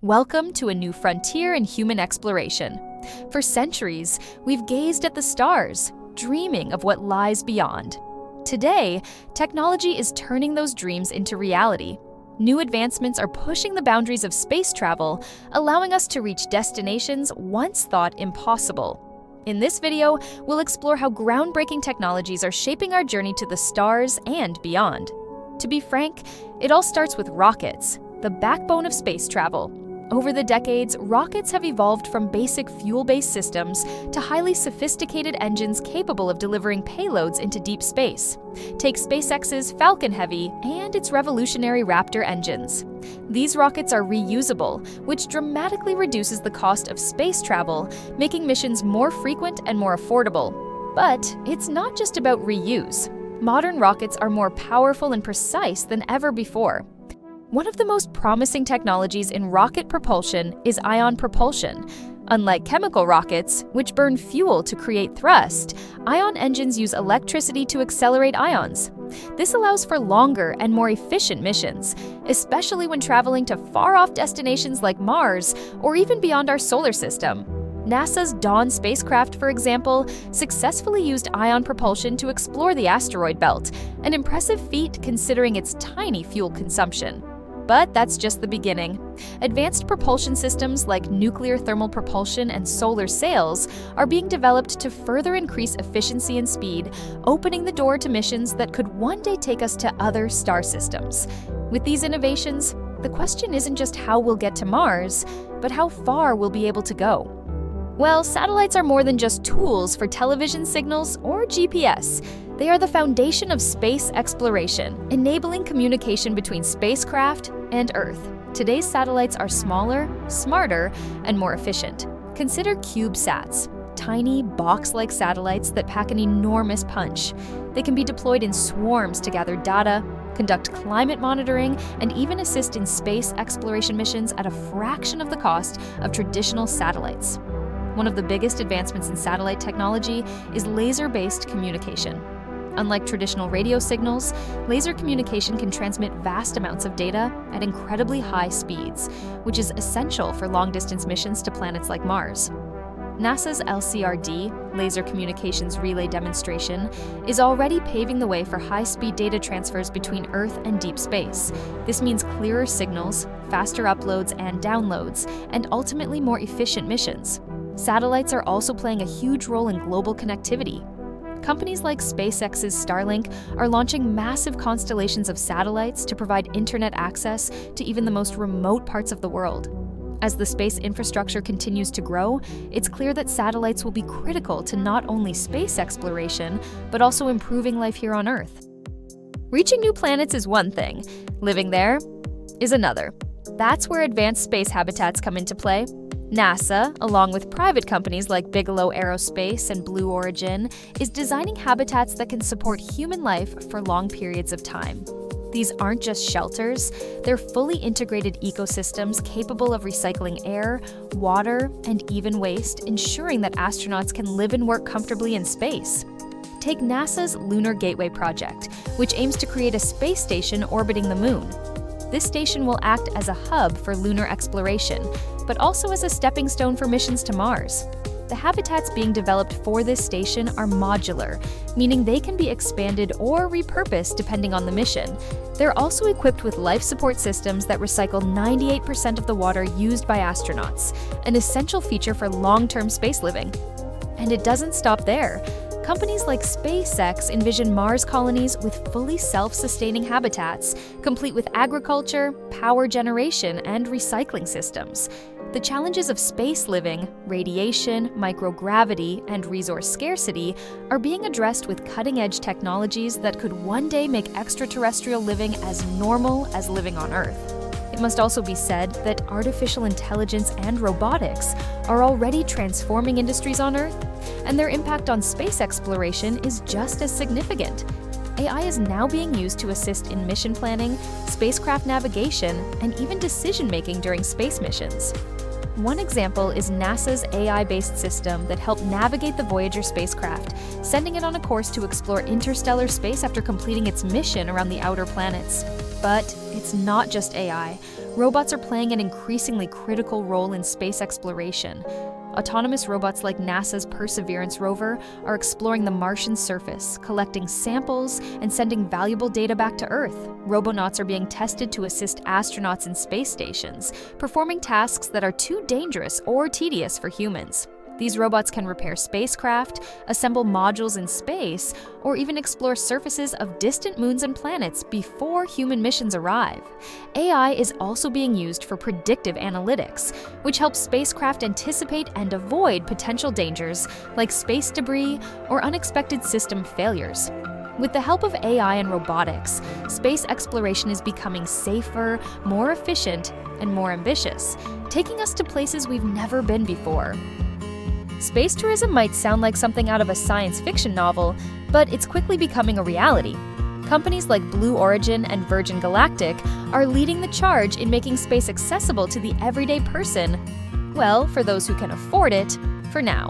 Welcome to a new frontier in human exploration. For centuries, we've gazed at the stars, dreaming of what lies beyond. Today, technology is turning those dreams into reality. New advancements are pushing the boundaries of space travel, allowing us to reach destinations once thought impossible. In this video, we'll explore how groundbreaking technologies are shaping our journey to the stars and beyond. To be frank, it all starts with rockets, the backbone of space travel. Over the decades, rockets have evolved from basic fuel-based systems to highly sophisticated engines capable of delivering payloads into deep space. Take SpaceX's Falcon Heavy and its revolutionary Raptor engines. These rockets are reusable, which dramatically reduces the cost of space travel, making missions more frequent and more affordable. But it's not just about reuse. Modern rockets are more powerful and precise than ever before. One of the most promising technologies in rocket propulsion is ion propulsion. Unlike chemical rockets, which burn fuel to create thrust, ion engines use electricity to accelerate ions. This allows for longer and more efficient missions, especially when traveling to far-off destinations like Mars or even beyond our solar system. NASA's Dawn spacecraft, for example, successfully used ion propulsion to explore the asteroid belt, an impressive feat considering its tiny fuel consumption. But that's just the beginning. Advanced propulsion systems like nuclear thermal propulsion and solar sails are being developed to further increase efficiency and speed, opening the door to missions that could one day take us to other star systems. With these innovations, the question isn't just how we'll get to Mars, but how far we'll be able to go. Well, satellites are more than just tools for television signals or GPS. They are the foundation of space exploration, enabling communication between spacecraft and Earth. Today's satellites are smaller, smarter, and more efficient. Consider CubeSats, tiny box-like satellites that pack an enormous punch. They can be deployed in swarms to gather data, conduct climate monitoring, and even assist in space exploration missions at a fraction of the cost of traditional satellites. One of the biggest advancements in satellite technology is laser-based communication. Unlike traditional radio signals, laser communication can transmit vast amounts of data at incredibly high speeds, which is essential for long-distance missions to planets like Mars. NASA's LCRD, Laser Communications Relay Demonstration, is already paving the way for high-speed data transfers between Earth and deep space. This means clearer signals, faster uploads and downloads, and ultimately more efficient missions. Satellites are also playing a huge role in global connectivity. Companies like SpaceX's Starlink are launching massive constellations of satellites to provide internet access to even the most remote parts of the world. As the space infrastructure continues to grow, it's clear that satellites will be critical to not only space exploration, but also improving life here on Earth. Reaching new planets is one thing, living there is another. That's where advanced space habitats come into play. NASA, along with private companies like Bigelow Aerospace and Blue Origin, is designing habitats that can support human life for long periods of time. These aren't just shelters, they're fully integrated ecosystems capable of recycling air, water, and even waste, ensuring that astronauts can live and work comfortably in space. Take NASA's Lunar Gateway project, which aims to create a space station orbiting the moon. This station will act as a hub for lunar exploration, but also as a stepping stone for missions to Mars. The habitats being developed for this station are modular, meaning they can be expanded or repurposed depending on the mission. They're also equipped with life support systems that recycle 98% of the water used by astronauts, an essential feature for long-term space living. And it doesn't stop there. Companies like SpaceX envision Mars colonies with fully self-sustaining habitats, complete with agriculture, power generation, and recycling systems. The challenges of space living, radiation, microgravity, and resource scarcity are being addressed with cutting-edge technologies that could one day make extraterrestrial living as normal as living on Earth. It must also be said that artificial intelligence and robotics are already transforming industries on Earth, and their impact on space exploration is just as significant. AI is now being used to assist in mission planning, spacecraft navigation, and even decision-making during space missions. One example is NASA's AI-based system that helped navigate the Voyager spacecraft, sending it on a course to explore interstellar space after completing its mission around the outer planets. But it's not just AI. robots are playing an increasingly critical role in space exploration. Autonomous robots like NASA's Perseverance rover are exploring the Martian surface, collecting samples and sending valuable data back to Earth. Robonauts are being tested to assist astronauts in space stations, performing tasks that are too dangerous or tedious for humans. These robots can repair spacecraft, assemble modules in space, or even explore surfaces of distant moons and planets before human missions arrive. AI is also being used for predictive analytics, which helps spacecraft anticipate and avoid potential dangers like space debris or unexpected system failures. With the help of AI and robotics, space exploration is becoming safer, more efficient, and more ambitious, taking us to places we've never been before. Space tourism might sound like something out of a science fiction novel, but it's quickly becoming a reality. Companies like Blue Origin and Virgin Galactic are leading the charge in making space accessible to the everyday person, well, for those who can afford it, for now.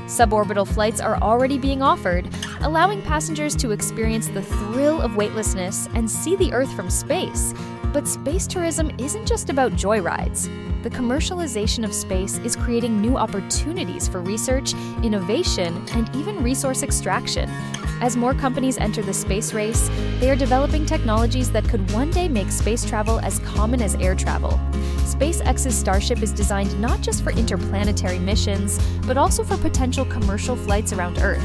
Suborbital flights are already being offered, allowing passengers to experience the thrill of weightlessness and see the Earth from space. But space tourism isn't just about joyrides. The commercialization of space is creating new opportunities for research, innovation, and even resource extraction. As more companies enter the space race, they are developing technologies that could one day make space travel as common as air travel. SpaceX's Starship is designed not just for interplanetary missions, but also for potential commercial flights around Earth.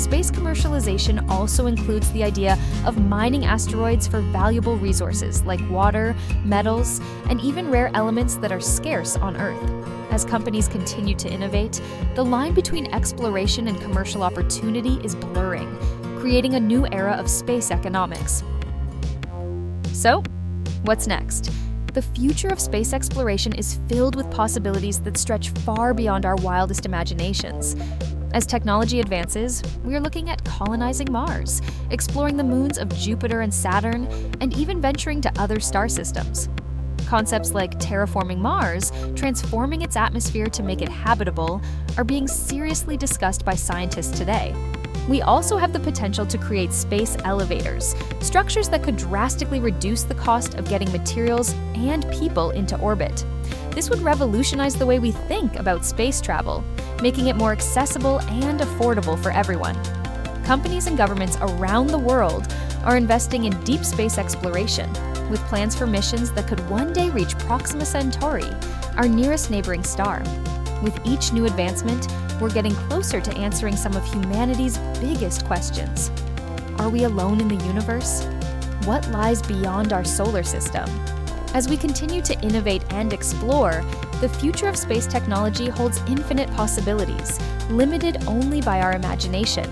Space commercialization also includes the idea of mining asteroids for valuable resources like water, metals, and even rare elements that are scarce on Earth. As companies continue to innovate, the line between exploration and commercial opportunity is blurring, creating a new era of space economics. So, what's next? The future of space exploration is filled with possibilities that stretch far beyond our wildest imaginations. As technology advances, we are looking at colonizing Mars, exploring the moons of Jupiter and Saturn, and even venturing to other star systems. Concepts like terraforming Mars, transforming its atmosphere to make it habitable, are being seriously discussed by scientists today. We also have the potential to create space elevators, structures that could drastically reduce the cost of getting materials and people into orbit. This would revolutionize the way we think about space travel, making it more accessible and affordable for everyone. Companies and governments around the world are investing in deep space exploration, with plans for missions that could one day reach Proxima Centauri, our nearest neighboring star. With each new advancement, we're getting closer to answering some of humanity's biggest questions. Are we alone in the universe? What lies beyond our solar system? As we continue to innovate and explore, the future of space technology holds infinite possibilities, limited only by our imagination.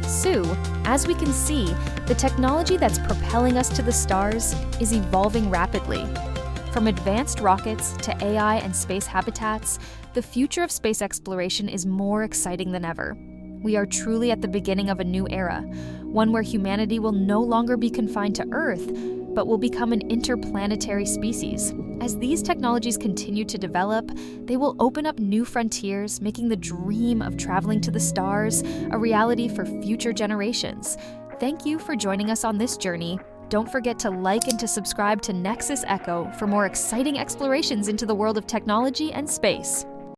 So, as we can see, the technology that's propelling us to the stars is evolving rapidly. From advanced rockets to AI and space habitats, the future of space exploration is more exciting than ever. We are truly at the beginning of a new era, one where humanity will no longer be confined to Earth, but will become an interplanetary species. As these technologies continue to develop, they will open up new frontiers, making the dream of traveling to the stars a reality for future generations. Thank you for joining us on this journey. Don't forget to like and to subscribe to Nexus Echo for more exciting explorations into the world of technology and space.